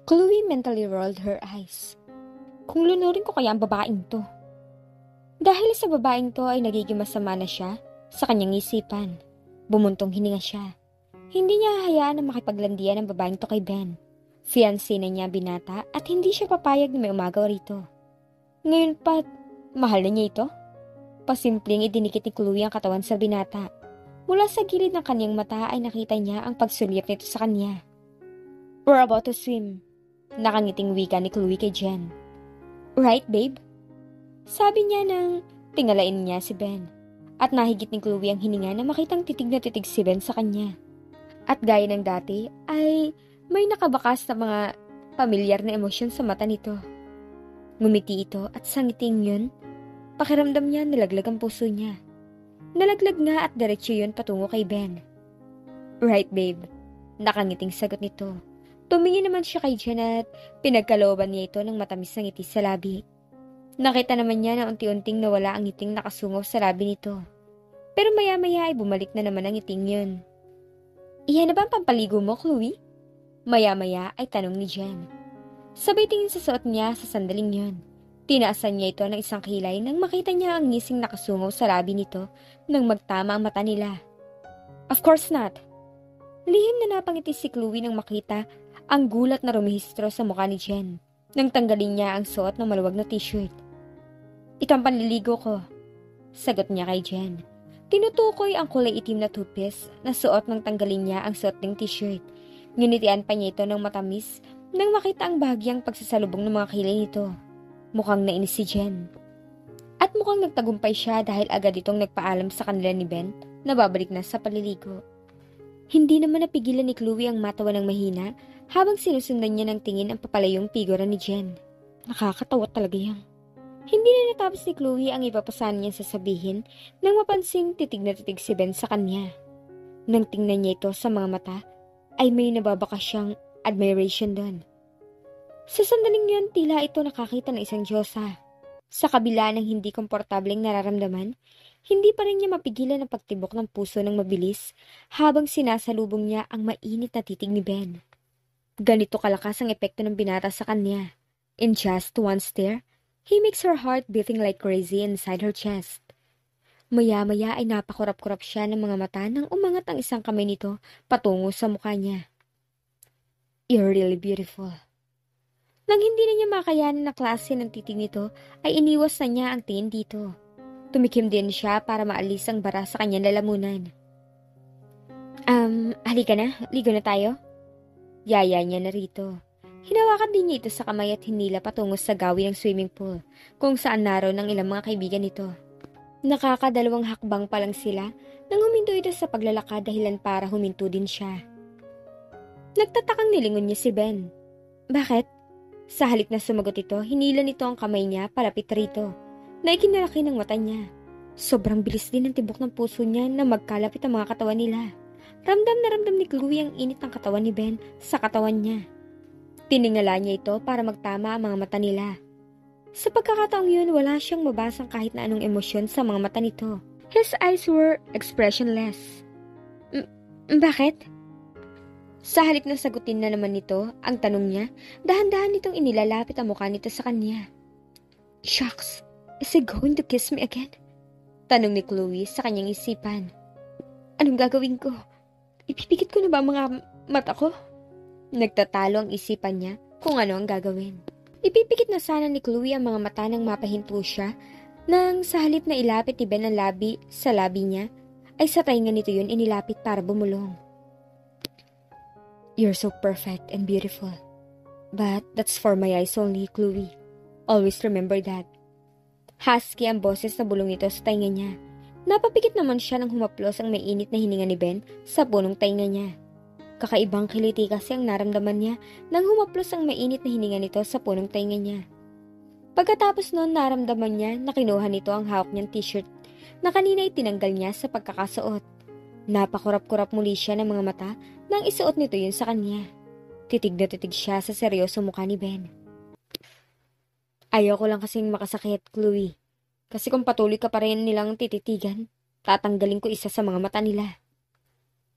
Chloe mentally rolled her eyes. Kung lunurin ko kaya ang babaeng to. Dahil sa babaeng to ay nagiging masama na siya sa kanyang isipan. Bumuntong hininga siya. Hindi niya hahayaan na makipaglandian ang babaeng to kay Ben. Fiancé na niya binata at hindi siya papayag na may umagaw rito. Ngayon pa, mahal na niya ito? Pasimpleng idinikit ni Chloe ang katawan sa binata. Mula sa gilid ng kanyang mata ay nakita niya ang pagsulyap nito sa kanya. We're about to swim. Nakangiting wika ni Chloe kay Jen. Right, babe? Sabi niya nang tingalain niya si Ben. At nahigit ni Chloe ang hininga na makitang titig na titig si Ben sa kanya. At gaya ng dati ay may nakabakas na mga pamilyar na emosyon sa mata nito. Ngumiti ito at sa ngiting yun, pakiramdam niya nalaglag ang puso niya. Nalaglag nga at diretsyo yun patungo kay Ben. Right, babe. Nakangiting sagot nito. Tumingin naman siya kay Jen at pinagkalooban niya ito ng matamis na ngiti sa labi. Nakita naman niya na unti-unting nawala ang ngiting nakasungaw sa labi nito. Pero maya-maya ay bumalik na naman ang ngiting yun. Iyan na ba ang pampaligo mo, Chloe? Maya-maya ay tanong ni Jen. Sabay tingin sa suot niya sa sandaling yun. Tinaasan niya ito ng isang kilay nang makita niya ang ngising nakasungaw sa labi nito nang magtama ang mata nila. Of course not. Lihim na napangiti si Chloe nang makita ang gulat na rumihistro sa mukha ni Jen nang tanggalin niya ang suot ng maluwag na t-shirt. Ito ang panliligo ko, sagot niya kay Jen. Tinutukoy ang kulay itim na toothpaste na suot nang tanggalin niya ang suot ng t-shirt. Nginitian pa niya ito ng matamis nang makita ang bahagyang pagsasalubong ng mga kilay nito. Mukhang nainis si Jen. At mukhang nagtagumpay siya dahil agad itong nagpaalam sa kanila ni Ben na babalik na sa paliligo. Hindi naman napigilan ni Chloe ang matawa ng mahina habang sinusundan niya ng tingin ang papalayong figura ni Jen. Nakakatawa talaga yan. Hindi na natapos ni Chloe ang ipapasan niya sasabihin nang mapansing titig na titig si Ben sa kanya. Nang tingnan niya ito sa mga mata, ay may nababaka siyang admiration doon. Sa sandaling yun, tila ito nakakita ng isang Diyosa. Sa kabila ng hindi komportableng nararamdaman, hindi pa rin niya mapigilan ang pagtibok ng puso ng mabilis habang sinasalubong niya ang mainit na titig ni Ben. Ganito kalakas ang epekto ng binata sa kanya. In just one stare, he makes her heart beating like crazy inside her chest. Maya-maya ay napakurap-kurap siya ng mga mata nang umangat ang isang kamay nito patungo sa mukha niya. You're really beautiful. Nang hindi na niya makayanan na klase ng titig nito, ay iniwas na niya ang tingin dito. Tumikim din siya para maalis ang bara sa kanyang lalamunan. Halika na, ligo na tayo. Yaya niya na rito. Hinawakan din niya ito sa kamay at hinila patungo sa gawi ng swimming pool, kung saan naroon ang ilang mga kaibigan nito. Nakakadalawang hakbang pa lang sila nang huminto ito sa paglalakad dahilan para huminto din siya. Nagtatakang nilingon niya si Ben. Bakit? Sa halip na sumagot ito, hinila nito ang kamay niya palapit rito, na ikinalaki ng mata niya. Sobrang bilis din ang tibok ng puso niya na magkalapit ang mga katawan nila. Ramdam na ramdam ni Chloe ang init ng katawan ni Ben sa katawan niya. Tiningala niya ito para magtama ang mga mata nila. Sa pagkakataong yun, wala siyang mabasang kahit na anong emosyon sa mga mata nito. His eyes were expressionless. Bakit? Sa halip na sagutin na naman nito ang tanong niya, dahan-dahan nitong inilalapit ang mukha nito sa kanya. Shucks, is he going to kiss me again? Tanong ni Chloe sa kanyang isipan. Anong gagawin ko? Ipipikit ko na ba ang mga mata ko? Nagtatalo ang isipan niya kung ano ang gagawin. Ipipikit na sana ni Chloe ang mga mata nang mapahinto siya nang sa halip na ilapit ni Ben ang labi sa labi niya, ay sa tainga nito yun inilapit para bumulong. You're so perfect and beautiful. But that's for my eyes only, Chloe. Always remember that. Husky ang boses na bulong nito sa tainga niya. Napapikit naman siya nang humaplos ang mainit na hininga ni Ben sa punong tainga niya. Kakaibang kiliti kasi ang naramdaman niya nang humaplos ang mainit na hininga nito sa punong tainga niya. Pagkatapos noon, naramdaman niya na kinuha nito ang hawak niyang t-shirt na kanina itinanggal niya sa pagkakasuot. Napakurap-kurap muli siya ng mga mata nang isuot nito yun sa kanya. Titig na titig siya sa seryoso mukha ni Ben. Ayoko lang kasing makasakit, Chloe. Kasi kung patuloy ka pa rin nilang tititigan, tatanggalin ko isa sa mga mata nila.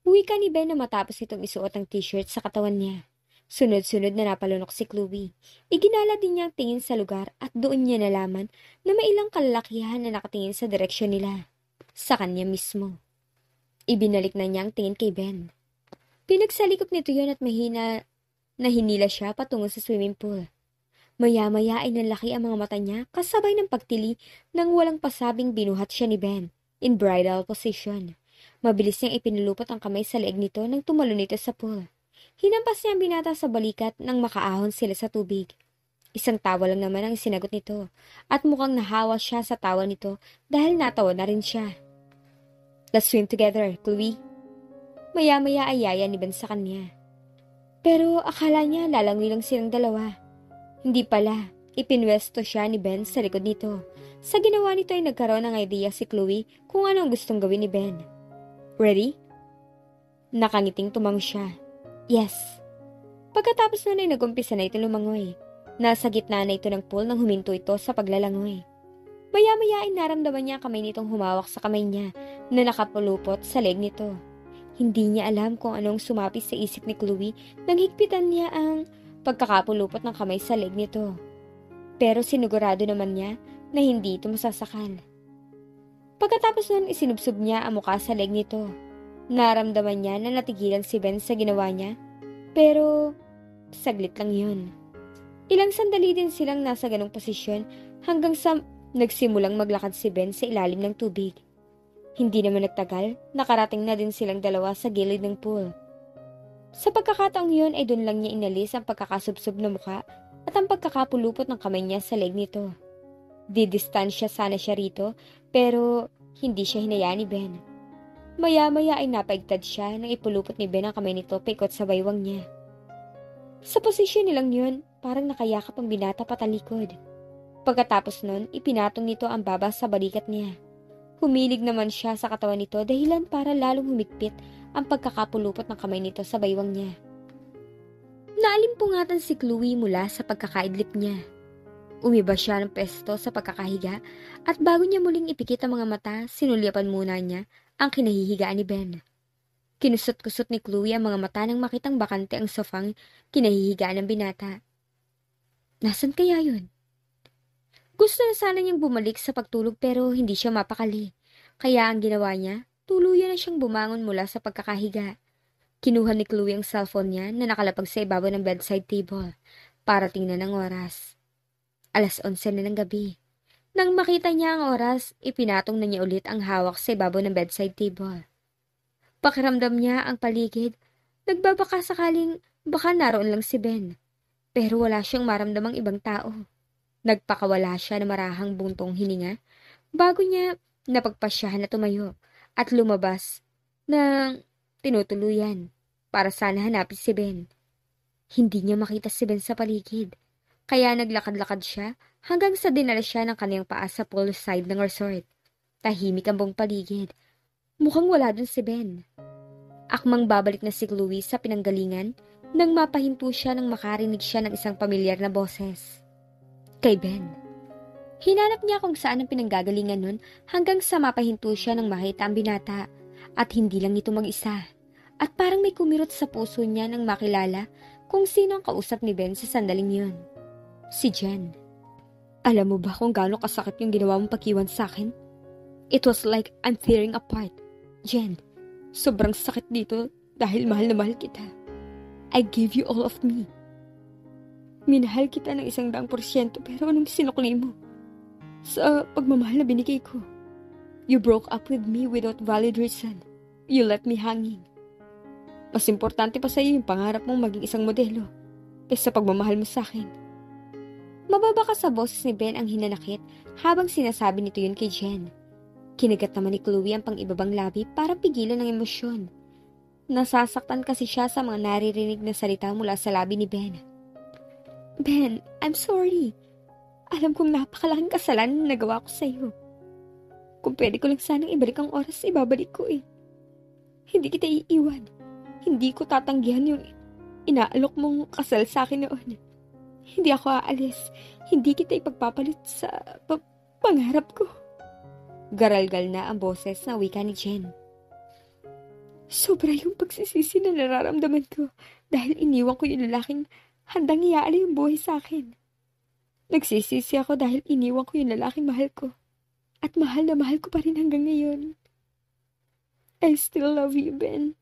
Wika ni Ben na matapos itong isuot ang t-shirt sa katawan niya. Sunod-sunod na napalunok si Chloe. Iginala din niya ang tingin sa lugar at doon niya nalaman na may ilang kalalakihan na nakatingin sa direksyon nila. Sa kanya mismo. Ibinalik na niya ang tingin kay Ben. Pinagsalikop nito yon at mahina na hinila siya patungo sa swimming pool. Maya-maya ay nanlaki ang mga mata niya kasabay ng pagtili nang walang pasabing binuhat siya ni Ben in bridal position. Mabilis niyang ipinulupot ang kamay sa leeg nito nang tumalon nito sa pool. Hinampas niya ang binata sa balikat nang makaahon sila sa tubig. Isang tawa lang naman ang sinagot nito at mukhang nahawa siya sa tawa nito dahil natawa na rin siya. Let's swim together, Chloe. Maya-maya ay yaya ni Ben sa kanya. Pero akala niya lalangoy lang silang dalawa. Hindi pala, ipinwesto siya ni Ben sa likod nito. Sa ginawa nito ay nagkaroon ng idea si Chloe kung ano ang gustong gawin ni Ben. Ready? Nakangiting tumango siya. Yes. Pagkatapos nun ay nag-umpisa na ito lumangoy. Nasa gitna na ito ng pool nang huminto ito sa paglalangoy. Maya-maya ay naramdaman niya ang kamay nitong humawak sa kamay niya na nakapulupot sa leg nito. Hindi niya alam kung anong sumapi sa isip ni Chloe nang higpitan niya ang pagkakapulupot ng kamay sa leg nito. Pero sinigurado naman niya na hindi ito masasakal. Pagkatapos nun isinubsob niya ang mukha sa leg nito. Naramdaman niya na natigilan si Ben sa ginawa niya, pero saglit lang yun. Ilang sandali din silang nasa ganong posisyon hanggang sa nagsimulang maglakad si Ben sa ilalim ng tubig. Hindi naman nagtagal, nakarating na din silang dalawa sa gilid ng pool. Sa pagkakataong yun ay doon lang niya inalis ang pagkakasubsob na mukha at ang pagkakapulupot ng kamay niya sa leg nito. Didistansya sana siya rito, pero hindi siya hinayaan ni Ben. Maya-maya ay napaigtad siya nang ipulupot ni Ben ang kamay nito paikot sa baywang niya. Sa posisyon nilang yun, parang nakayakap ang binata patalikod. Pagkatapos nun, ipinatong nito ang baba sa balikat niya. Humilig naman siya sa katawan nito dahilan para lalong humigpit ang pagkakapulupot ng kamay nito sa baywang niya. Naalimpungatan si Chloe mula sa pagkakaidlip niya. Umiba siya ng pesto sa pagkakahiga at bago niya muling ipikit ang mga mata, sinulyapan muna niya ang kinahihigaan ni Ben. Kinusot-kusot ni Chloe ang mga mata nang makitang bakante ang sofang kinahihigaan ng binata. Nasaan kaya yun? Gusto na sana niyang bumalik sa pagtulog pero hindi siya mapakali. Kaya ang ginawa niya, tuluyan na siyang bumangon mula sa pagkakahiga. Kinuha ni Chloe ang cellphone niya na nakalapag sa ibabaw ng bedside table para tingnan ang oras. 11:00 na ng gabi. Nang makita niya ang oras, ipinatong na niya ulit ang hawak sa ibabaw ng bedside table. Pakiramdam niya ang paligid. Nagbabaka sakaling baka naroon lang si Ben. Pero wala siyang maramdamang ibang tao. Nagpakawala siya na marahang buntong hininga bago niya napagpasyahan na tumayo at lumabas ng tinutuluyan para sana hanapin si Ben. Hindi niya makita si Ben sa paligid. Kaya naglakad-lakad siya hanggang sa dinala siya ng kaniyang paa sa poolside ng resort. Tahimik ang buong paligid. Mukhang wala dun si Ben. Akmang babalik na si Chloe sa pinanggalingan nang mapahinto siya nang makarinig siya ng isang pamilyar na boses. Kay Ben. Hinanap niya kung saan ang pinanggagalingan nun hanggang sa mapahinto siya nang makita ang binata. At hindi lang ito mag-isa. At parang may kumirot sa puso niya nang makilala kung sino ang kausap ni Ben sa sandaling yun. Si Jen. Alam mo ba kung gaano kasakit yung ginawa mong pag-iwan sa akin? It was like I'm tearing apart. Jen, sobrang sakit dito dahil mahal na mahal kita. I gave you all of me. Minahal kita ng 100% pero anong sinukli mo? Sa pagmamahal na binigay ko. You broke up with me without valid reason. You left me hanging. Mas importante pa sa iyo yung pangarap mong maging isang modelo kaysa pagmamahal mo sa akin. Mababa ka sa boses ni Ben ang hinanakit habang sinasabi nito yun kay Jen. Kinagat naman ni Chloe ang pang-ibabang labi para pigilan ang emosyon. Nasasaktan kasi siya sa mga naririnig na salita mula sa labi ni Ben. Ben, I'm sorry. Alam kong napakalaking kasalanan na nagawa ko sa iyo. Kung pwede ko lang sanang ibalik ang oras, ibabalik ko eh. Hindi kita iiwan. Hindi ko tatanggihan yung inaalok mong kasal sa akin noon. Hindi ako aalis. Hindi kita ipagpapalit sa pangarap ko. Garalgal na ang boses na wika ni Jen. Sobra yung pagsisisi na nararamdaman ko. dahil iniwan ko yung lalaking handang iaalay yung buhay sa akin. Nagsisisi ako dahil iniwan ko yung lalaking mahal ko. At mahal na mahal ko pa rin hanggang ngayon. I still love you, Ben.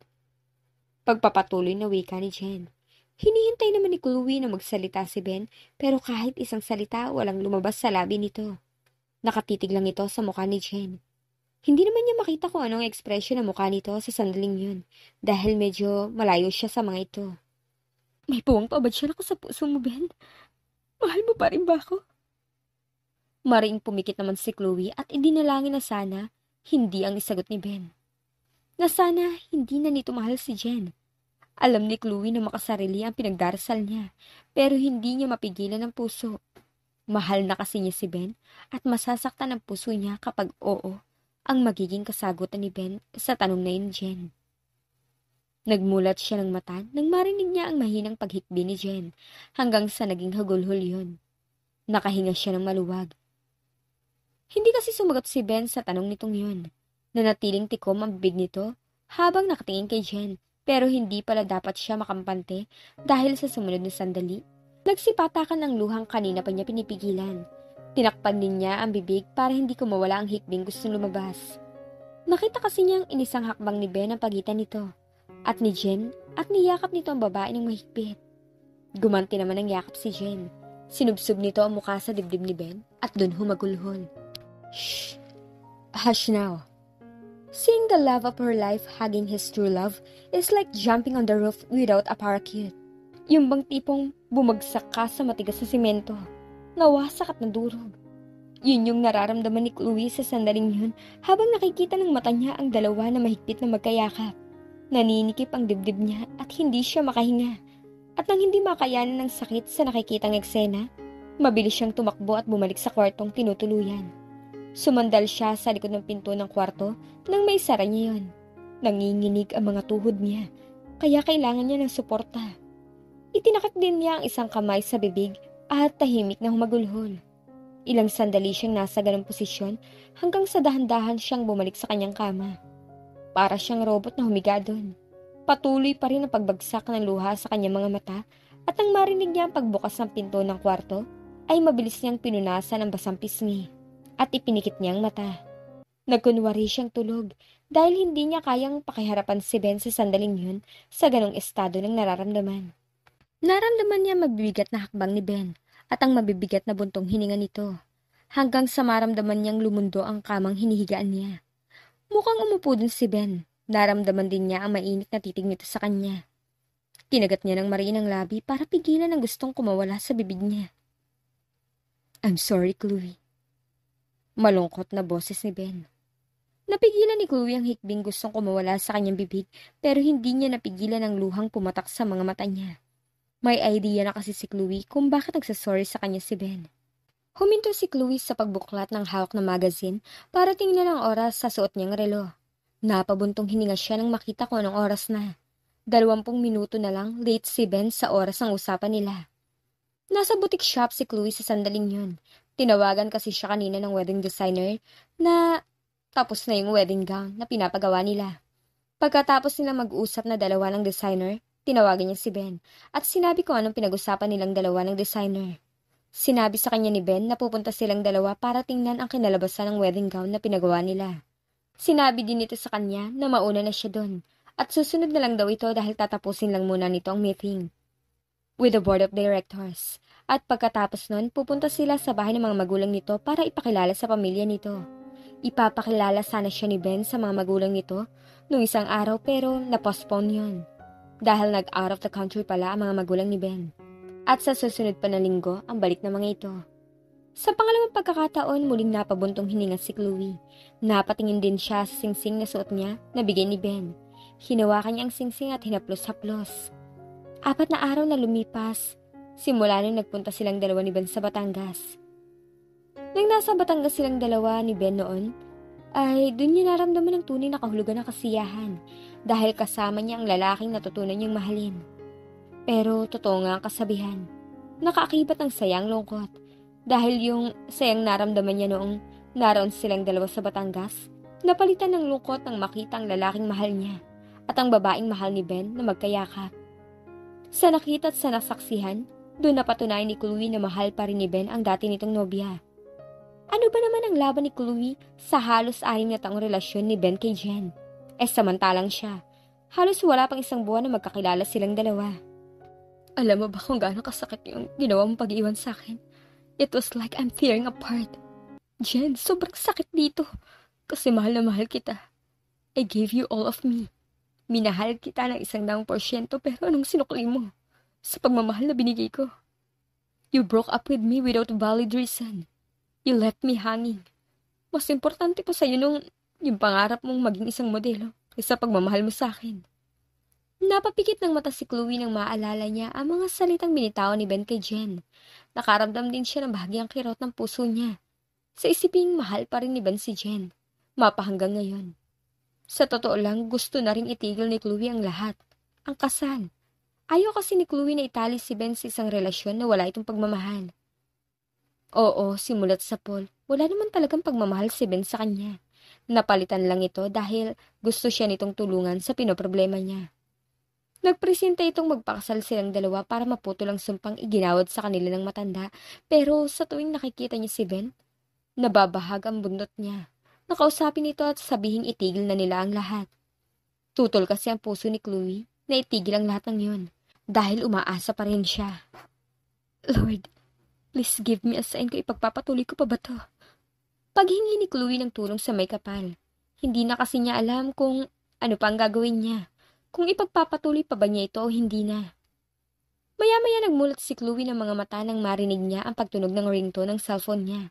Pagpapatuloy na wika ni Jen. Hinihintay naman ni Chloe na magsalita si Ben, pero kahit isang salita walang lumabas sa labi nito. Nakatitig lang ito sa mukha ni Jen. Hindi naman niya makita kung anong ekspresyon ng mukha nito sa sandaling yun, dahil medyo malayo siya sa mga ito. May puwang pa ba siya ako sa puso mo, Ben? Mahal mo pa rin ba ako? Maring pumikit naman si Chloe at idinalangin na sana hindi ang isagot ni Ben. Na sana hindi na nito mahal si Jen. Alam ni Chloe na makasarili ang pinagdarasal niya, pero hindi niya mapigilan ang puso. Mahal na kasi niya si Ben at masasaktan ang puso niya kapag oo ang magiging kasagutan ni Ben sa tanong na yun ni Jen. Nagmulat siya ng mata nang marinig niya ang mahinang paghikbi ni Jen hanggang sa naging hagulhol yun. Nakahinga siya ng maluwag. Hindi kasi sumagot si Ben sa tanong nitong yun. Nanatiling tikom ang bibig nito habang nakatingin kay Jen, pero hindi pala dapat siya makampante dahil sa sumunod na sandali. Nagsipatakan ng luhang kanina pa niya pinipigilan. Tinakpan din niya ang bibig para hindi ko mawala ang hikbing gustong lumabas. Nakita kasi niyang inisang hakbang ni Ben ang pagitan nito, at ni Jen, at niyakap nito ang babae ng mahigpit. Gumanti naman ang yakap si Jen. Sinubsob nito ang mukha sa dibdib ni Ben at dun humagulhol. Shh! Hush now. Seeing the love of her life hugging his true love is like jumping on the roof without a parachute. Yung bang tipong bumagsak ka sa matigas na simento, nawasak at nadurog. Yun yung nararamdaman ni Chloe sa sandaling yun habang nakikita ng mata niya ang dalawa na mahigpit na magkayakap. Naninikip ang dibdib niya at hindi siya makahinga. At nang hindi makayanan ng sakit sa nakikitang eksena, mabilis siyang tumakbo at bumalik sa kwartong tinutuluyan. Sumandal siya sa likod ng pinto ng kwarto nang may sara niya yun. Nanginginig ang mga tuhod niya, kaya kailangan niya ng suporta. Itinakip din niya ang isang kamay sa bibig at tahimik na humagulhol. Ilang sandali siyang nasa ganong posisyon hanggang sa dahan-dahan siyang bumalik sa kanyang kama. Para siyang robot na humiga doon. Patuloy pa rin ang pagbagsak ng luha sa kanyang mga mata at nang marinig niya ang pagbukas ng pinto ng kwarto, ay mabilis niyang pinunasan ang basang pisngi at ipinikit niya ang mata. Nagkunwari siyang tulog dahil hindi niya kayang pakiharapan si Ben sa sandaling yun sa ganong estado ng nararamdaman. Naramdaman niya mabibigat na hakbang ni Ben at ang mabibigat na buntong hininga nito hanggang sa maramdaman niyang lumundo ang kamang hinihigaan niya. Mukhang umupo din si Ben. Naramdaman din niya ang mainit na titig nito sa kanya. Kinagat niya ng mariin ang labi para pigilan ang gustong kumawala sa bibig niya. I'm sorry, Chloe. Malungkot na boses ni Ben. Napigilan ni Chloe ang hikbing gustong kumawala sa kanyang bibig pero hindi niya napigilan ang luhang pumatak sa mga mata niya. May idea na kasi si Chloe kung bakit nagsasorry sa kanya si Ben. Huminto si Chloe sa pagbuklat ng hawak na magazine para tingnan ang oras sa suot niyang relo. Napabuntong hininga siya nang makita kung anong oras na. 20 minuto na lang late si Ben sa oras ng usapan nila. Nasa boutique shop si Chloe sa sandaling yun. Tinawagan kasi siya kanina ng wedding designer na tapos na yung wedding gown na pinapagawa nila. Pagkatapos nila mag-usap na dalawa ng designer, tinawagan niya si Ben at sinabi ko anong pinag-usapan nilang dalawa ng designer. Sinabi sa kanya ni Ben na pupunta silang dalawa para tingnan ang kinalabasan ng wedding gown na pinagawa nila. Sinabi din nito sa kanya na mauna na siya doon at susunod na lang daw ito dahil tatapusin lang muna nito ang meeting with the board of directors. At pagkatapos nun, pupunta sila sa bahay ng mga magulang nito para ipakilala sa pamilya nito. Ipapakilala sana siya ni Ben sa mga magulang nito nung isang araw pero na-postpone yun. Dahil nag-out of the country pala ang mga magulang ni Ben. At sa susunod pa na linggo, ang balik ng mga ito. Sa pangalawang pagkakataon, muling napabuntong hininga si Chloe. Napatingin din siya sa singsing na suot niya na bigay ni Ben. Hinawakan niya ang singsing at hinaplos-haplos. 4 na araw na lumipas, simula nung nagpunta silang dalawa ni Ben sa Batangas. Nang nasa Batangas silang dalawa ni Ben noon, ay doon niya naramdaman ang tunay na kahulugan ng kasiyahan dahil kasama niya ang lalaking natutunan niyang mahalin. Pero totoo nga ang kasabihan, nakaakibat ang sayang lungkot dahil yung sayang naramdaman niya noong naroon silang dalawa sa Batangas, napalitan ng lungkot nang makita ang lalaking mahal niya at ang babaeng mahal ni Ben na magkayakap. Sa nakita at sa nasaksihan, doon napatunayan ni Chloe na mahal pa rin ni Ben ang dati nitong nobya. Ano ba naman ang laban ni Chloe sa halos 6 na taong relasyon ni Ben kay Jen? Samantalang siya, halos wala pang 1 buwan na magkakilala silang dalawa. Alam mo ba kung gaano kasakit yung ginawa mong pag-iwan sa akin? It was like I'm tearing apart. Jen, sobrang sakit dito. Kasi mahal na mahal kita. I gave you all of me. Minahal kita ng 100% pero anong sinukli mo? Sa pagmamahal na binigay ko. You broke up with me without valid reason. You left me hanging. Mas importante pa sa'yo nung yung pangarap mong maging isang modelo kaysa pagmamahal mo sa akin. Napapikit ng mata si Chloe nang maalala niya ang mga salitang binitawan ni Ben kay Jen. Nakaramdam din siya ng bahagyang kirot ng puso niya. Sa isiping mahal pa rin ni Ben si Jen. Mapahanggang ngayon. Sa totoo lang, gusto na rin itigil ni Chloe ang lahat. Ang kasal. Ayaw kasi ni Chloe na itali si Ben sa isang relasyon na wala itong pagmamahal. Oo, simulat sa Paul, wala naman talagang pagmamahal si Ben sa kanya. Napalitan lang ito dahil gusto siya nitong tulungan sa pinoproblema niya. Nagpresenta itong magpakasal silang dalawa para maputol ang sumpang iginawad sa kanila ng matanda, pero sa tuwing nakikita niya si Ben, nababahag ang bundot niya. Nakausapin ito at sabihing itigil na nila ang lahat. Tutol kasi ang puso ni Chloe na itigil ang lahat ng yun, dahil umaasa pa rin siya. Lord, please give me a sign kung ipagpapatuloy ko pa ba to. Paghingi ni Chloe ng tulong sa may kapal, hindi na kasi niya alam kung ano pa ang gagawin niya, kung ipagpapatuloy pa ba niya ito o hindi na. Maya-maya nagmulat si Chloe ng mga mata nang marinig niya ang pagtunog ng ringtone ng cellphone niya.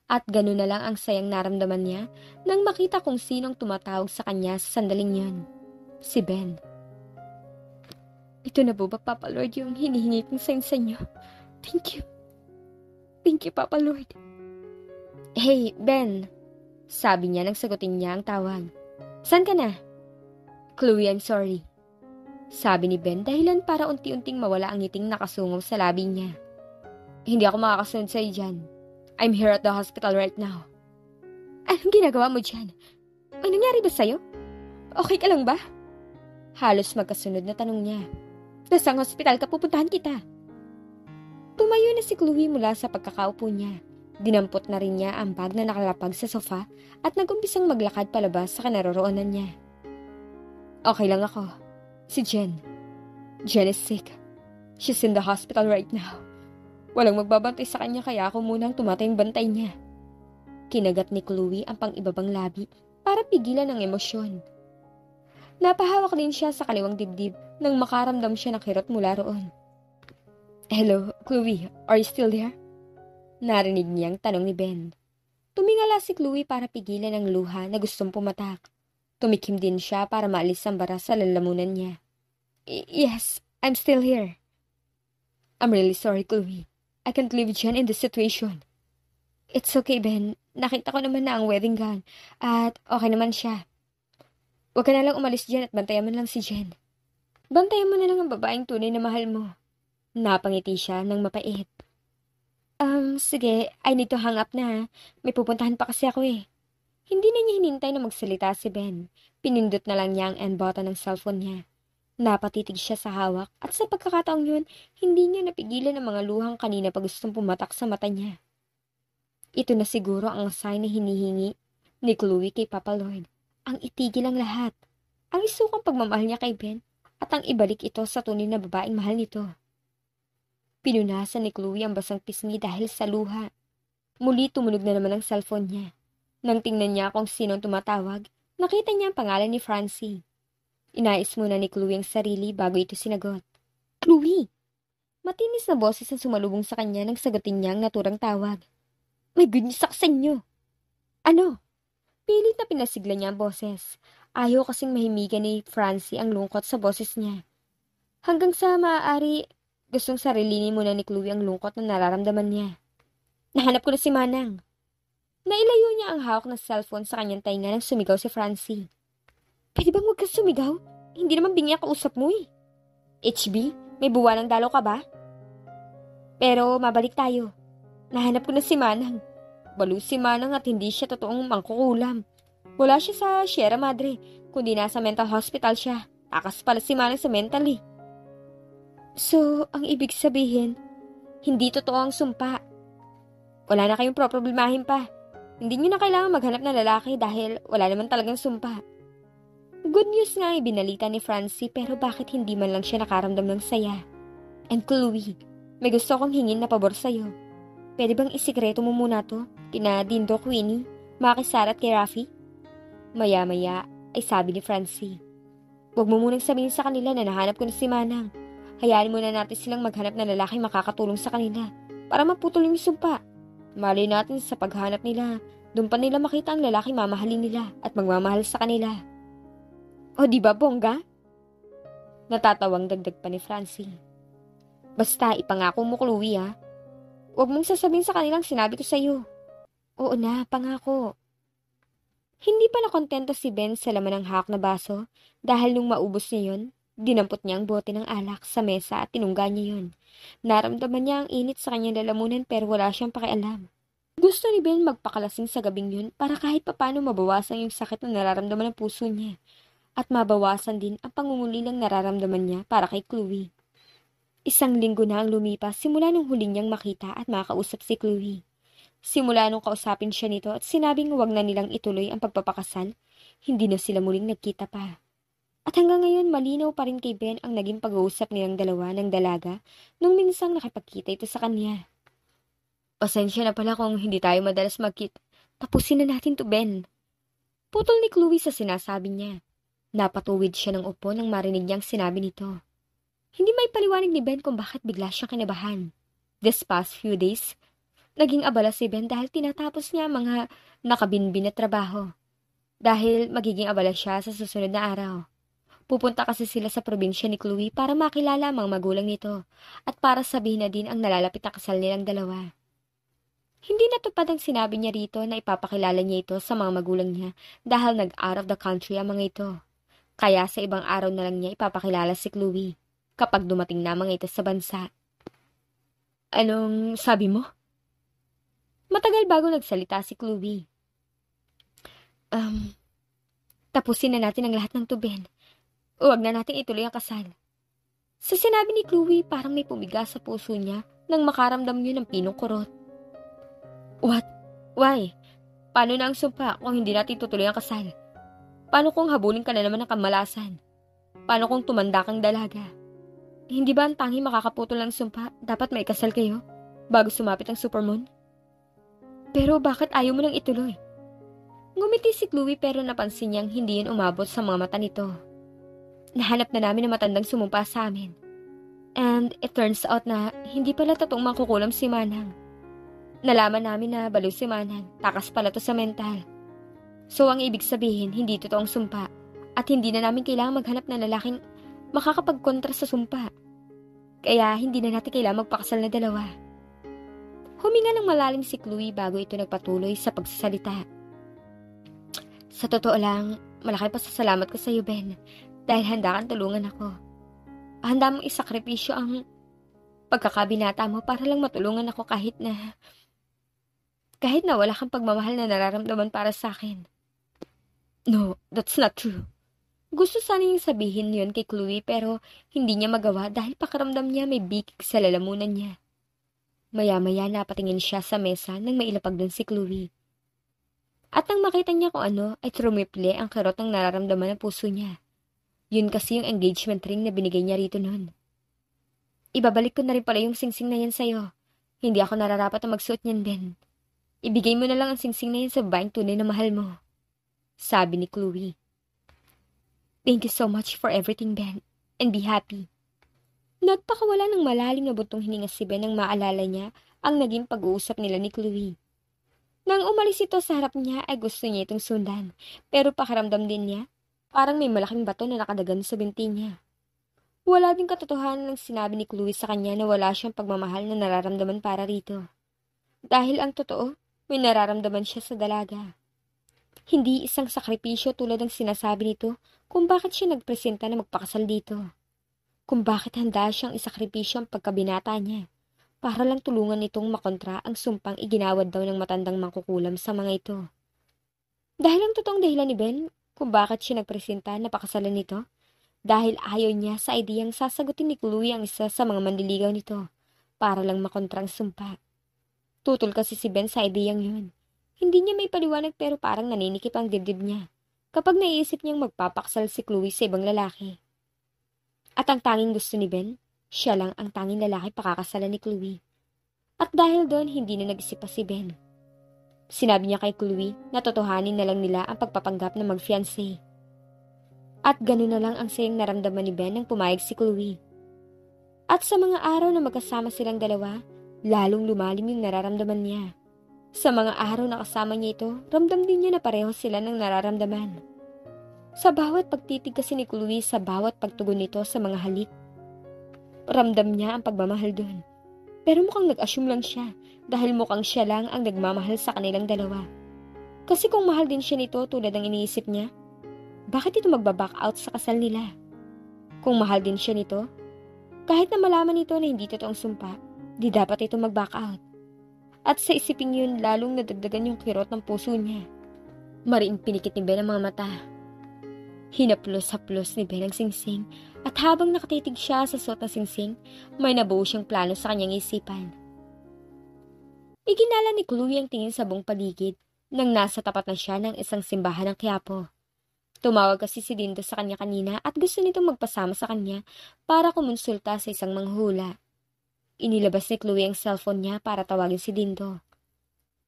At gano'n na lang ang sayang naramdaman niya nang makita kung sinong tumatawag sa kanya sa sandaling yun. Si Ben. Ito na po ba, Papa Lord, yung hinihingi kong sign sa inyo? Thank you. Thank you, Papa Lord. Hey, Ben. Sabi niya nang sagutin niya ang tawag. Saan ka na? Chloe, I'm sorry. Sabi ni Ben dahilan para unti-unting mawala ang ngiting nakasungaw sa labi niya. Hindi ako makakasunod sa'yo dyan. I'm here at the hospital right now. Anong ginagawa mo dyan? May nangyari ba sa'yo? Okay ka lang ba? Halos magkasunod na tanong niya. Nasang hospital ka, pupuntahan kita. Tumayo na si Chloe mula sa pagkakaupo niya. Dinampot na rin niya ang bag na nakalapag sa sofa at nagumpisang maglakad palabas sa kinaroroonan niya. Okay lang ako. Si Jen. Jen is sick. She's in the hospital right now. Walang magbabantay sa kanya kaya ako munang tumatay ang bantay niya. Kinagat ni Chloe ang pang-ibabang labi para pigilan ang emosyon. Napahawak din siya sa kaliwang dibdib nang makaramdam siya ng kirot mula roon. Hello, Chloe, are you still there? Narinig niyang tanong ni Ben. Tumingala si Chloe para pigilan ang luha na gustong pumatak. Tumikim din siya para maalis ang bara sa lalamunan niya. Yes, I'm still here. I'm really sorry, Chloe. I can't leave Jen in this situation. It's okay, Ben. Nakita ko naman na ang wedding gown at okay naman siya. Huwag ka na lang umalis dyan at bantayan mo lang si Jen. Bantayan mo na lang ang babaeng tunay na mahal mo. Napangiti siya ng mapait. Sige, I need to hang up na. May pupuntahan pa kasi ako eh. Hindi na niya hinintay na magsalita si Ben. Pinindot na lang niya ang end button ng cellphone niya. Napatitig siya sa hawak at sa pagkakataong yun, hindi niya napigilan ang mga luhang kanina pa gustong pumatak sa mata niya. Ito na siguro ang sign na hinihingi ni Chloe kay Papa Lloyd. Ang itigil ang lahat. Ang isukang pagmamahal niya kay Ben at ang ibalik ito sa tunay na babaeng mahal nito. Pinunasan ni Chloe ang basang pisngi dahil sa luha. Muli tumunog na naman ang cellphone niya. Nang tingnan niya kung sinong tumatawag, nakita niya ang pangalan ni Francie. Inais muna ni Chloe ang sarili bago ito sinagot. Chloe! Matinis na boses ang sumalubong sa kanya nang sagutin niya ang naturang tawag. May good news ako sa inyo. Ano? Pilit na pinasigla niya ang boses. Ayaw kasing mahimigan ni Francie ang lungkot sa boses niya. Hanggang sa maaari, gustong sarilinin muna ni Chloe ang lungkot na nararamdaman niya. Nahanap ko na si Manang. Nailayo niya ang hawak ng cellphone sa kanyang tainga nang sumigaw si Francie. Pwede bang huwag kang sumigaw? Hindi naman bingi ang kausap mo eh. HB, may buwanang dalaw ka ba? Pero mabalik tayo. Nahanap ko na si Manang. Balo si Manang at hindi siya totoong mangkukulam. Wala siya sa Sierra Madre, kundi nasa mental hospital siya. Takas pala si Manang sa mental eh. So, ang ibig sabihin, hindi totoo ang sumpa. Wala na kayong problemahin pa. Hindi nyo na kailangan maghanap ng lalaki dahil wala naman talagang sumpa. Good news nga ay binalita ni Francie pero bakit hindi man lang siya nakaramdam ng saya? And Chloe, may gusto akong hingin na pabor sa'yo. Pwede bang isikreto mo muna to? Kina Dindo, Queenie, Maki, Sarah at kay Rafi? Maya-maya ay sabi ni Francie. Huwag mo munang sabihin sa kanila na nahanap ko na si Manang. Hayaan muna natin silang maghanap ng lalaki makakatulong sa kanila para maputol yung sumpa. Malay natin sa paghanap nila, doon pa nila makita ang lalaki mamahalin nila at magmamahal sa kanila. O di ba bongga? Natatawang dagdag pa ni Francie. Basta ipangako mo, Chloe, ha? Huwag mong sasabihin sa kanilang sinabi ko sa'yo. Oo na, pangako. Hindi pala kontento si Ben sa laman ng hawak na baso dahil nung maubos niya yun, dinampot niya ang bote ng alak sa mesa at tinungga niya yun. Naramdaman niya ang init sa kanyang lalamunan pero wala siyang pakialam. Gusto ni Ben magpakalasing sa gabing yun para kahit papano mabawasan yung sakit na nararamdaman ng puso niya at mabawasan din ang pangungulilang nararamdaman niya para kay Chloe. Isang linggo na ang lumipas simula nung huli niyang makita at makausap si Chloe. Simula nung kausapin siya nito at sinabing huwag na nilang ituloy ang pagpapakasal, hindi na sila muling nagkita pa. At hanggang ngayon malinaw pa rin kay Ben ang naging pag-uusap nilang dalawa ng dalaga nung minsang nakipagkita ito sa kanya. Pasensya na pala kung hindi tayo madalas magkita. Tapusin na natin to, Ben. Putol ni Chloe sa sinasabi niya. Napatuwid siya ng upo nang marinig niyang sinabi nito. Hindi may paliwanag ni Ben kung bakit bigla siyang kinabahan. This past few days, naging abala si Ben dahil tinatapos niya mga nakabinbin na trabaho. Dahil magiging abala siya sa susunod na araw. Pupunta kasi sila sa probinsya ni Chloe para makilala ang mga magulang nito at para sabihin na din ang nalalapit na kasal nilang dalawa. Hindi natupad ang sinabi niya rito na ipapakilala niya ito sa mga magulang niya dahil nag-out of the country ang mga ito. Kaya sa ibang araw na lang niya ipapakilala si Chloe kapag dumating na mga ito sa bansa. Anong sabi mo? Matagal bago nagsalita si Chloe. Tapusin na natin ang lahat ng tuben. Huwag na natin ituloy ang kasal. Sa sinabi ni Chloe, parang may pumiga sa puso niya nang makaramdam niyo ng pinong kurot. What? Why? Paano na ang sumpa kung hindi natin tutuloy ang kasal? Paano kung habulin ka na naman ng kamalasan? Paano kung tumanda kang dalaga? Hindi ba ang tangi makakaputol ng sumpa, dapat may kasal kayo bago sumapit ang supermoon? Pero bakit ayaw mo nang ituloy? Ngumiti si Chloe pero napansin niyang hindi yun umabot sa mga mata nito. Nahanap na namin ang matandang sumumpa sa amin. And it turns out na hindi pala totoong makukulam si Manang. Nalaman namin na baliw si Manang, takas pala to sa mental. So ang ibig sabihin, hindi totoong sumpa at hindi na namin kailangan maghanap ng lalaking makakapagkontra sa sumpa. Kaya hindi na natin kailangan magpakasal na dalawa. Huminga ng malalim si Chloe bago ito nagpatuloy sa pagsasalita. Sa totoo lang, malaki pasasalamat ko sa iyo, Ben, dahil handa kang tulungan ako. Handa mong isakripisyo ang pagkakabinata mo para lang matulungan ako kahit na wala kang pagmamahal na nararamdaman para sa akin. No, that's not true. Gusto sana niyang sabihin yun kay Chloe pero hindi niya magawa dahil pakiramdam niya may bikig sa lalamunan niya. Maya-maya napatingin siya sa mesa nang mailapag dun si Chloe. At nang makita niya kung ano ay trumiple ang kirot ng nararamdaman ng puso niya. Yun kasi yung engagement ring na binigay niya rito noon. Ibabalik ko na rin pala yung singsing na yan sa'yo. Hindi ako nararapat na magsuot niyan, Ben. Ibigay mo na lang ang singsing na yan sa babaeng tunay na mahal mo. Sabi ni Chloe. Thank you so much for everything, Ben. And be happy. Nagpakawala ng malalim na butong hininga si Ben nang maalala niya ang naging pag-uusap nila ni Chloe. Nang umalis ito sa harap niya ay gusto niya itong sundan, pero pakiramdam din niya, parang may malaking bato na nakadagan sa binti niya. Wala din katotohanan ng sinabi ni Chloe sa kanya na wala siyang pagmamahal na nararamdaman para rito. Dahil ang totoo, may nararamdaman siya sa dalaga. Hindi isang sakripisyo tulad ng sinasabi nito kung bakit siya nagpresenta na magpakasal dito. Kung bakit handa siyang isakripisyo ang pagkabinata niya para lang tulungan nitong makontra ang sumpang iginawad daw ng matandang mangkukulam sa mga ito. Dahil ang totoong dahilan ni Ben kung bakit siya nagpresenta na pakasalan nito, dahil ayaw niya sa ideyang sasagutin ni Chloe ang isa sa mga manliligaw nito para lang makontrang sumpa. Tutol kasi si Ben sa ideyang yun. Hindi niya may paliwanag pero parang naninikip ang dibdib niya kapag naiisip niyang magpapaksal si Chloe sa ibang lalaki. At ang tanging gusto ni Ben, siya lang ang tanging lalaki pakakasalan ni Chloe. At dahil doon, hindi na nag-isip pa si Ben. Sinabi niya kay Chloe na totohanin na lang nila ang pagpapanggap na mag-fiancé. At gano'n na lang ang sayang naramdaman ni Ben nang pumayag si Chloe. At sa mga araw na magkasama silang dalawa, lalong lumalim yung nararamdaman niya. Sa mga araw na kasama niya ito, ramdam din niya na pareho sila ng nararamdaman. Sa bawat pagtitig kasi ni Chloe sa bawat pagtugon nito sa mga halik, ramdam niya ang pagmamahal doon. Pero mukhang nag-assume lang siya dahil mukhang siya lang ang nagmamahal sa kanilang dalawa. Kasi kung mahal din siya nito tulad ng iniisip niya, bakit ito magbaback out sa kasal nila? Kung mahal din siya nito, kahit na malaman nito na hindi totoong sumpa, di dapat ito mag-back out. At sa isiping yun, lalong nadagdagan yung kirot ng puso niya. Mariing pinikit ni Ben ang mga mata. Hinaplos-haplos ni Ben ang singsing at habang nakatitig siya sa suot na singsing, may nabuo siyang plano sa kanyang isipan. Iginala ni Chloe ang tingin sa buong paligid nang nasa tapat na siya ng isang simbahan ng Quiapo. Tumawag kasi si Dindo sa kanya kanina at gusto nitong magpasama sa kanya para kumonsulta sa isang manghula. Inilabas ni Chloe ang cellphone niya para tawagin si Dindo.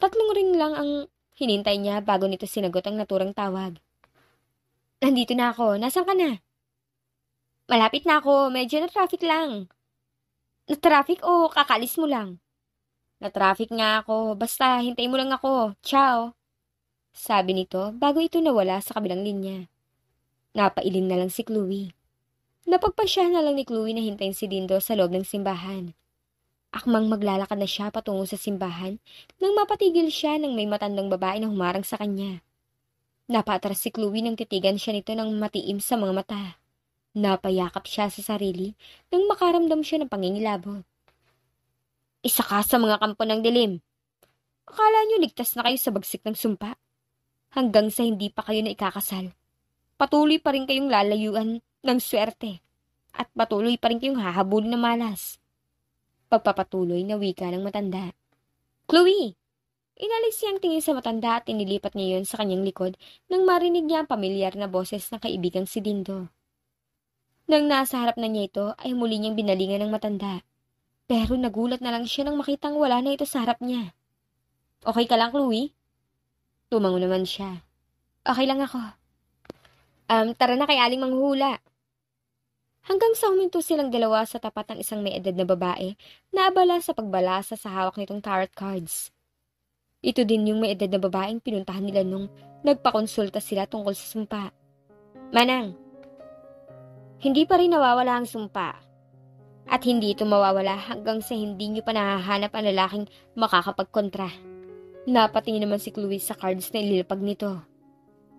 3 ring lang ang hinintay niya bago nito sinagot ang naturang tawag. Nandito na ako. Nasaan ka na? Malapit na ako. Medyo na-traffic lang. Na-traffic o kakalis mo lang? Na-traffic nga ako. Basta, hintay mo lang ako. Ciao. Sabi nito bago ito nawala sa kabilang linya. Napailing na lang si Chloe. Napagpasya na lang ni Chloe na hintayin si Dindo sa loob ng simbahan. Akmang maglalakad na siya patungo sa simbahan nang mapatigil siya ng may matandang babae na humarang sa kanya. Napatras si Chloe nang titigan siya nito ng matiim sa mga mata. Napayakap siya sa sarili nang makaramdam siya ng pangingilabot. Isa ka sa mga kampo ng dilim. Akala niyo ligtas na kayo sa bagsik ng sumpa? Hanggang sa hindi pa kayo na ikakasal. Patuloy pa rin kayong lalayuan ng swerte. At patuloy pa rin kayong hahabulin ng malas. Pagpapatuloy na wika ng matanda. Chloe! Inalis niya ang tingin sa matanda at inilipat niya yun sa kanyang likod nang marinig niya ang pamilyar na boses ng kaibigang si Dindo. Nang nasa harap na niya ito ay muli niyang binalingan ng matanda. Pero nagulat na lang siya nang makitang wala na ito sa harap niya. Okay ka lang, Chloe? Tumango naman siya. Okay lang ako. Tara na kay Aling Manghula. Hanggang sa huminto silang dalawa sa tapat ng isang may edad na babae na abala sa pagbalasa sa hawak nitong tarot cards. Ito din yung may edad na babaeng pinuntahan nila nung nagpakonsulta sila tungkol sa sumpa. Manang, hindi pa rin nawawala ang sumpa. At hindi ito mawawala hanggang sa hindi nyo pa nahahanap ang lalaking makakapagkontra. Napatingin naman si Chloe sa cards na ililapag nito.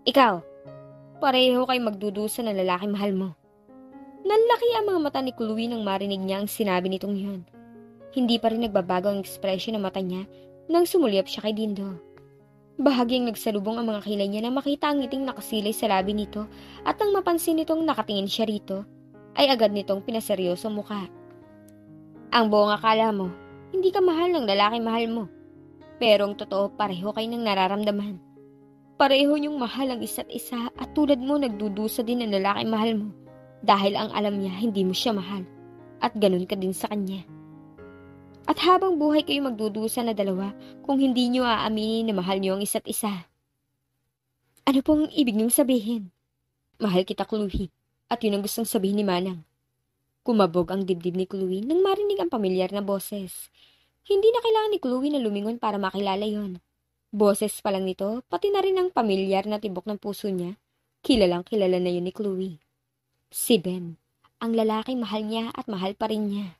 Ikaw, pareho kayo magdudusa ng lalaking mahal mo. Nanlaki ang mga mata ni Chloe nang marinig niya ang sinabi nitong yun. Hindi pa rin nagbabago ang ekspresyon ng mata niya nang sumulyap siya kay Dindo. Bahagyang nagsalubong ang mga kilay niya na makita ang ngiting nakasilay sa labi nito at nang mapansin nitong nakatingin siya rito, ay agad nitong pinaseryoso mukha. Ang buong akala mo, hindi ka mahal ng lalaki mahal mo. Pero ang totoo, pareho kayo ng nararamdaman. Pareho niyong mahal ang isa't isa at tulad mo nagdudusa din ang lalaki mahal mo dahil ang alam niya hindi mo siya mahal at ganun ka din sa kanya. At habang buhay kayo magdudusa na dalawa kung hindi niyo aaminin na mahal niyo ang isa't isa. Ano pong ibig niyong sabihin? Mahal kita, Chloe. At yun ang gustong sabihin ni Manang. Kumabog ang dibdib ni Chloe nang marinig ang pamilyar na boses. Hindi na kailangan ni Chloe na lumingon para makilala yon. Boses pa lang nito, pati na rin ang pamilyar na tibok ng puso niya. Kilalang kilala na yun ni Chloe. Si Ben, ang lalaking mahal niya at mahal pa rin niya.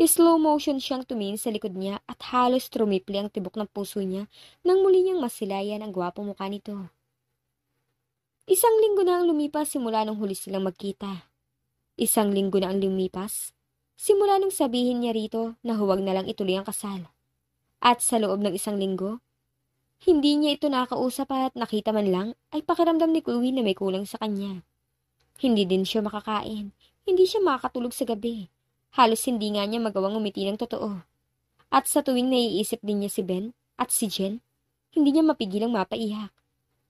Slow motion siyang tumingin sa likod niya at halos trumipli ang tibok ng puso niya nang muli niyang masilayan ang gwapong mukha nito. 1 linggo na ang lumipas simula nung huli silang magkita. 1 linggo na ang lumipas simula nung sabihin niya rito na huwag na lang ituloy ang kasal. At sa loob ng 1 linggo, hindi niya ito nakausap at nakita man lang ay pakiramdam ni Chloe na may kulang sa kanya. Hindi din siya makakain. Hindi siya makakatulog sa gabi. Halos hindi nga niya magawang umiti ng totoo. At sa tuwing naiisip din niya si Ben at si Jen, hindi niya mapigilang mapaiyak.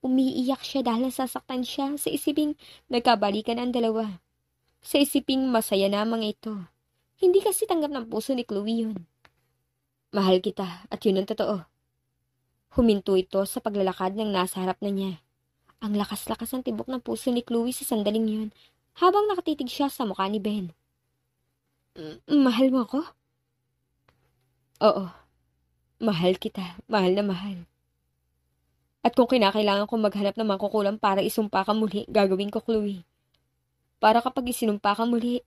Umiiyak siya dahil nasasaktan siya sa isiping nagkabalikan ang dalawa. Sa isiping masaya namang ito. Hindi kasi tanggap ng puso ni Chloe yun. Mahal kita at yun ang totoo. Huminto ito sa paglalakad ng nasa harap na niya. Ang lakas-lakas ng tibok ng puso ni Chloe sa sandaling yun habang nakatitig siya sa mukha ni Ben. Mahal mo ako? Oo. Mahal kita. Mahal na mahal. At kung kinakailangan kong maghanap ng mangkukulam para isumpa ka muli, gagawin ko, Chloe. Para kapag isinumpa ka muli,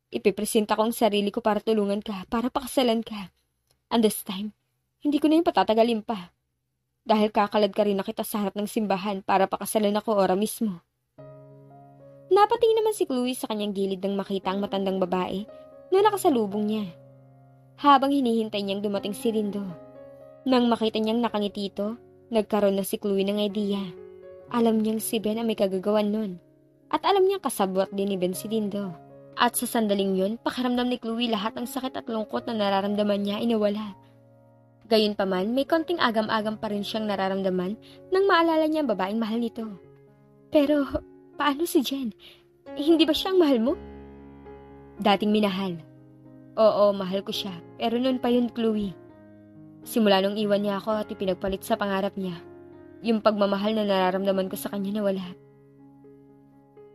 ipipresenta ko ang sarili ko para tulungan ka, para pakasalan ka. And this time, hindi ko na yung patatagalin pa. Dahil kakalad ka rin na kita sa harap ng simbahan para pakasalan ako ora mismo. Napatingin naman si Chloe sa kanyang gilid nang makita ang matandang babae na nakasalubong niya. Habang hinihintay niyang dumating si Rindo. Nang makita niyang nakangiti ito, nagkaroon na si Chloe ng idea. Alam niyang si Ben ang may kagagawan nun. At alam niyang kasabwat din ni Ben si Rindo. At sa sandaling yun, pakiramdam ni Chloe lahat ng sakit at lungkot na nararamdaman niya ay nawala. Gayunpaman, may konting agam-agam pa rin siyang nararamdaman nang maalala niya ang babaeng mahal nito. Pero, paano si Jen? Hindi ba siya ang mahal mo? Dating minahal. Oo, mahal ko siya. Pero noon pa yun, Chloe. Simula nung iwan niya ako at ipinagpalit sa pangarap niya, yung pagmamahal na nararamdaman ko sa kanya nawala.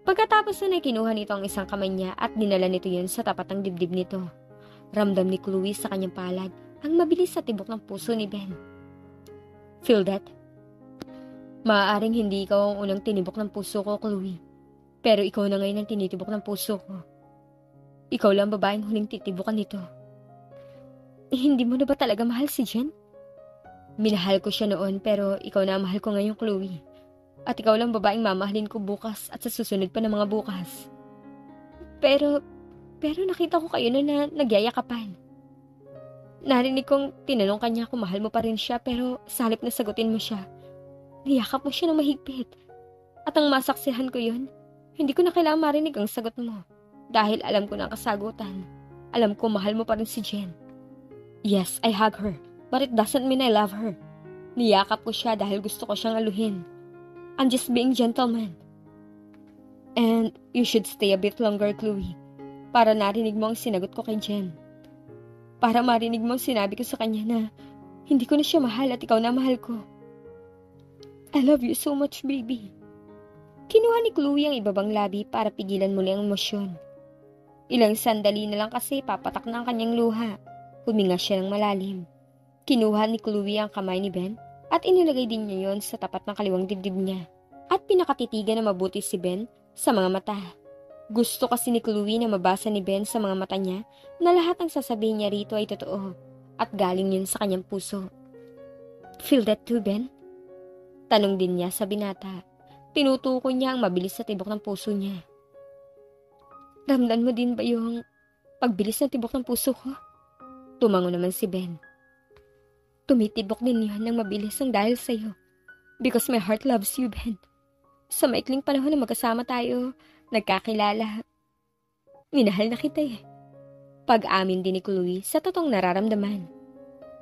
Pagkatapos na kinuha nito ang isang kamay niya at dinala nito yun sa tapat ng dibdib nito. Ramdam ni Chloe sa kanyang palad ang mabilis sa tibok ng puso ni Ben. Feel that? Maaaring hindi ikaw ang unang tinibok ng puso ko, Chloe. Pero ikaw na ngayon ang tinitibok ng puso ko. Ikaw lang babaeng huling titibukan nito. Hindi mo na ba talaga mahal si Jen? Minahal ko siya noon pero ikaw na ang mahal ko ngayon, Chloe. At ikaw lang babaeng mamahalin ko bukas at sa susunod pa ng mga bukas. Pero nakita ko kayo na nagyayakapan. Narinig kong tinanong kanya kung mahal mo pa rin siya pero sa halip na sagutin mo siya, niyakap mo siya ng mahigpit. At ang masaksihan ko yun, hindi ko na kailangan marinig ang sagot mo. Dahil alam ko na ang kasagutan. Alam ko mahal mo pa rin si Jen. Yes, I hug her. But it doesn't mean I love her. Niyakap ko siya dahil gusto ko siyang aluhin. I'm just being gentleman. And you should stay a bit longer, Chloe. Para narinig mo ang sinagot ko kay Jen. Para marinig mo ang sinabi ko sa kanya na hindi ko na siya mahal at ikaw na mahal ko. I love you so much, baby. Kinuha ni Chloe ang ibabang labi para pigilan muli ang emosyon. Ilang sandali na lang kasi papatak na ang kanyang luha. Huminga siya ng malalim. Kinuha ni Chloe ang kamay ni Ben at inilagay din niya yon sa tapat ng kaliwang dibdib niya. At pinakatitigan na mabuti si Ben sa mga mata. Gusto kasi ni Chloe na mabasa ni Ben sa mga mata niya na lahat ng sasabihin niya rito ay totoo at galing yun sa kanyang puso. Feel that too, Ben? Tanong din niya sa binata. Tinutukoy niya ang mabilis sa tibok ng puso niya. Ramdam mo din ba yung pagbilis ng tibok ng puso ko? Tumango naman si Ben. Tumitibok din yun ng mabilis ang dahil sa'yo. Because my heart loves you, Ben. Sa maikling panahon na magkasama tayo, nagkakilala. Minahal na kita eh. Pag-amin din ni Chloe sa totoong nararamdaman.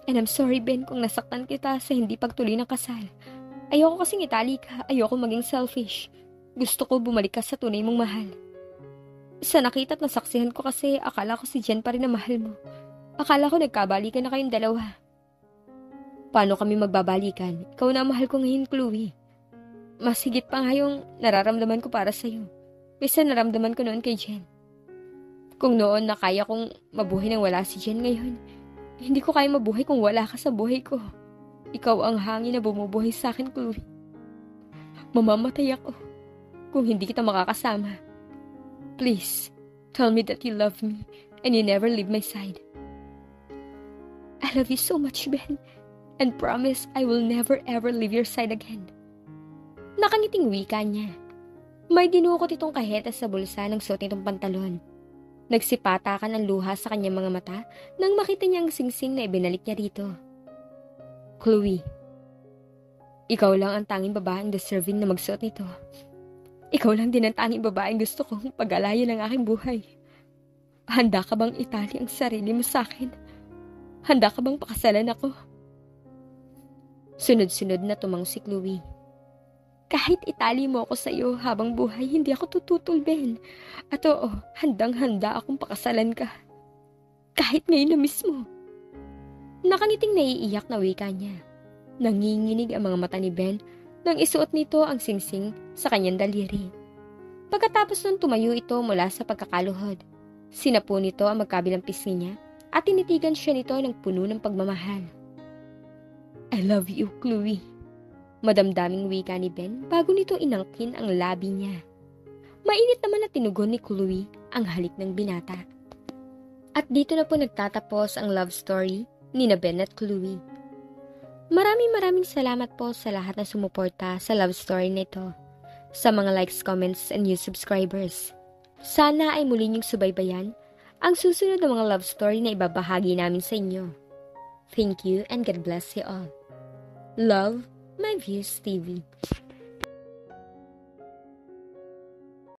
And I'm sorry, Ben, kung nasaktan kita sa hindi pagtuloy ng kasal. Ayoko kasing itali ka, ayoko maging selfish. Gusto ko bumalik ka sa tunay mong mahal. Sa nakita at nasaksihan ko kasi, akala ko si Jen pa rin na mahal mo. Akala ko nagkabalikan na kayong dalawa. Paano kami magbabalikan? Ikaw na mahal ko ngayon, Chloe. Mas higit pa nga yung nararamdaman ko para sa'yo. Kaysa naramdaman ko noon kay Jen. Kung noon na kaya kong mabuhay nang wala si Jen ngayon, hindi ko kaya mabuhay kung wala ka sa buhay ko. Ikaw ang hangin na bumubuhay sa akin, Chloe. Mamamatay ako kung hindi kita makakasama. Please, tell me that you love me and you never leave my side. I love you so much, Ben. And promise I will never ever leave your side again. Nakangiting wika niya. May dinukot itong kaheta sa bulsa ng suot nitong pantalon. Nagsipatakan ang luha sa kanyang mga mata nang makita niya ang singsing na ibinalik niya rito. Chloe, ikaw lang ang tanging babaeng deserving na magsuot nito. Ikaw lang din ang tanging babaeng gusto kong pag-alayan ng aking buhay. Handa ka bang itali ang sarili mo sa akin? Handa ka bang pakasalan ako? Sunod-sunod na tumango si Chloe. Kahit itali mo ako sa iyo habang buhay, hindi ako tututol, Ben. At oo, handang-handa akong pakasalan ka. Kahit ngayon na mismo. Nakangiting naiiyak na wika niya. Nanginginig ang mga mata ni Ben nang isuot nito ang singsing sa kanyang daliri. Pagkatapos nun tumayo ito mula sa pagkakaluhod. Sinapo nito ang magkabilang pisngi niya at tinitigan siya nito ng puno ng pagmamahal. I love you, Chloe. Madamdaming wika ni Ben bago nito inangkin ang labi niya. Mainit naman na tinugon ni Chloe ang halik ng binata. At dito na po nagtatapos ang love story ni Ben at Chloe. Maraming salamat po sa lahat na sumuporta sa love story nito. Sa mga likes, comments, and new subscribers. Sana ay muli niyong subaybayan ang susunod na mga love story na ibabahagi namin sa inyo. Thank you and God bless you all. Love, My Views TV.